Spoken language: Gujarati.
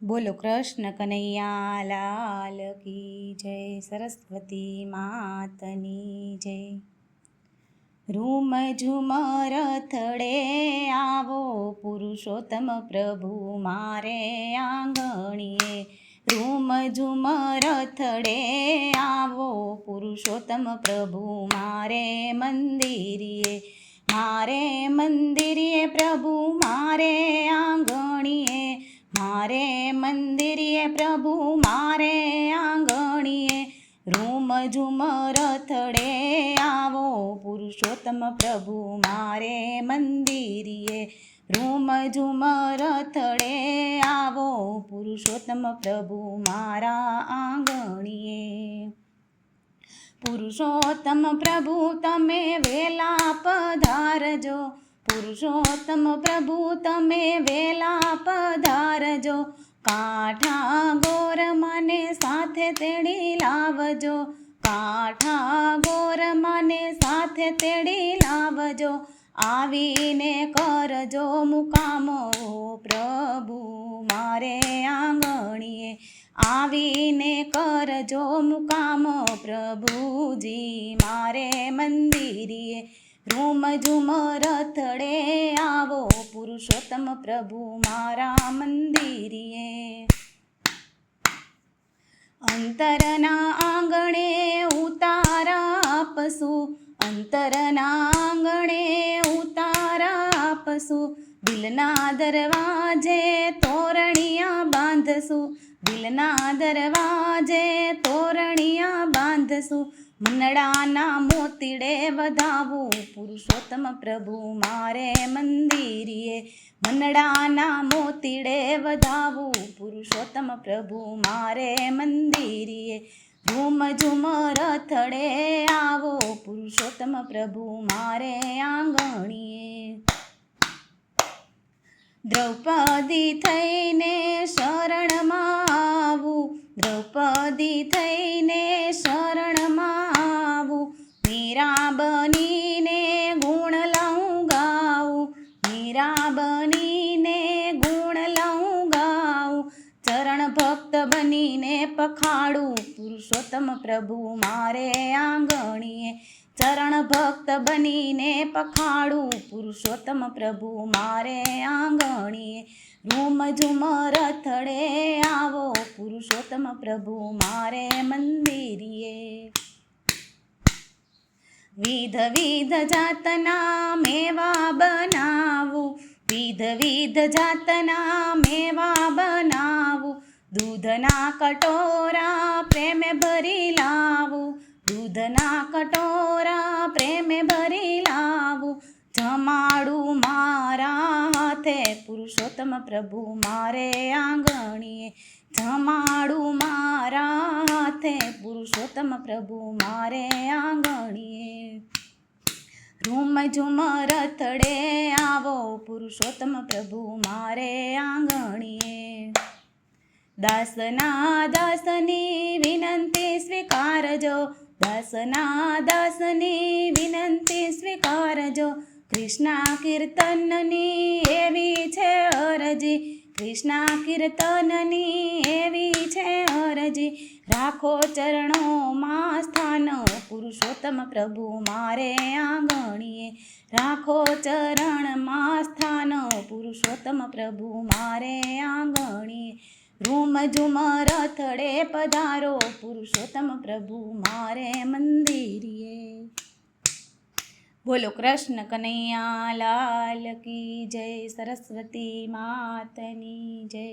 બોલો કૃષ્ણ કનૈયા લાલ કી જય, સરસ્વતી માતની જય। રૂમ ઝુમર થડે આવો પુરુષોત્તમ પ્રભુ મારે આંગણીએ। રૂમ ઝુમર થડે આવો પુરુષોત્તમ પ્રભુ મારે મંદિરીએ। મારે મંદિરીએ પ્રભુ મારે આંગણીએ। મારે મંદિરીએ પ્રભુ મારે આંગણીએ। રૂમ ઝુમર થડે આવો પુરુષોત્તમ પ્રભુ મારે મંદિરીએ। રૂમ ઝુમર થડે આવો પુરુષોત્તમ પ્રભુ મારા આંગણીએ। પુરુષોત્તમ પ્રભુ તમે વેલા પધારજો। પુરુષોત્તમ પ્રભુ તમે વેલા પધારજો। કાંઠા ગોર મને સાથે તેડી લાવજો। કાંઠા ગોર મને સાથે તેડી લાવજો। આવીને કરજો મુકામો પ્રભુ મારે આંગણીએ। આવીને કરજો મુકામો પ્રભુજી મારે મંદિરીએ। રૂમ ઝુમર થડે આવો પુરુષોત્તમ પ્રભુ મારા મંદિરીએ। અંતરના આંગણે ઉતારા આપશું। અંતરના આંગણે ઉતારા આપશું। દિલના દરવાજે તોરણિયા બાંધશું। દિલના દરવાજે તોરણિયા બાંધશું। મનડાના મોતીડે વધાવું પુરુષોત્તમ પ્રભુ મારે મંદિરીએ। મનડાના મોતીડે વધાવું પુરુષોત્તમ પ્રભુ મારે મંદિરીએ। રૂમ ઝુમર થડે આવો પુરુષોત્તમ પ્રભુ મારે આંગણીએ। દ્રૌપદી થઈને શરણમાં આવું। દ્રૌપદી થઈને શરણમાં આવું। મીરા બનીને ગુણ લઉં ગાવું। મીરા બનીને ગુણ લઉં ગાવું। ચરણ ભક્ત બનીને પખાડું પુરુષોત્તમ પ્રભુ મારે આંગણીએ। ચરણ ભક્ત બનીને પખાડું પુરુષોત્તમ પ્રભુ મારે આંગણીએ। રૂમ ઝુમર થડે આવો પુરુષોત્તમ પ્રભુ મારે મંદિરીએ। વિધ વિધ જાતના મેવા બનાવું। વિધ વિધ જાતના મેવા બનાવું। દૂધના કટોરા પ્રેમે ભરી લાવું। દૂધના કટોરા પ્રેમે ભરી લાવું। જમાડું મારા હાથે પુરુષોત્તમ પ્રભુ મારે આંગણીએ। જમાડું મારા હાથે પુરુષોત્તમ પ્રભુ મારે આંગણીએ। રૂમ ઝુમર થડે આવો પુરુષોત્તમ પ્રભુ મારે આંગણીએ। દાસના દાસની વિનંતી સ્વીકારજો। દાસના દાસની વિનંતી સ્વીકારજો। કૃષ્ણ કીર્તનની એવી છે અરજી। કૃષ્ણ કીર્તનની એવી છે અરજી। રાખો ચરણોમાં સ્થાન પુરુષોત્તમ પ્રભુ મારે આંગણીએ। રાખો ચરણમાં સ્થાન પુરુષોત્તમ પ્રભુ મારે આંગણીએ। રૂમ ઝુમર થડે પધારો પુરુષોત્તમ પ્રભુ મારે મંદિરીએ। બોલો કૃષ્ણ કનૈયા લાલ કી જય, સરસ્વતી માતની જય।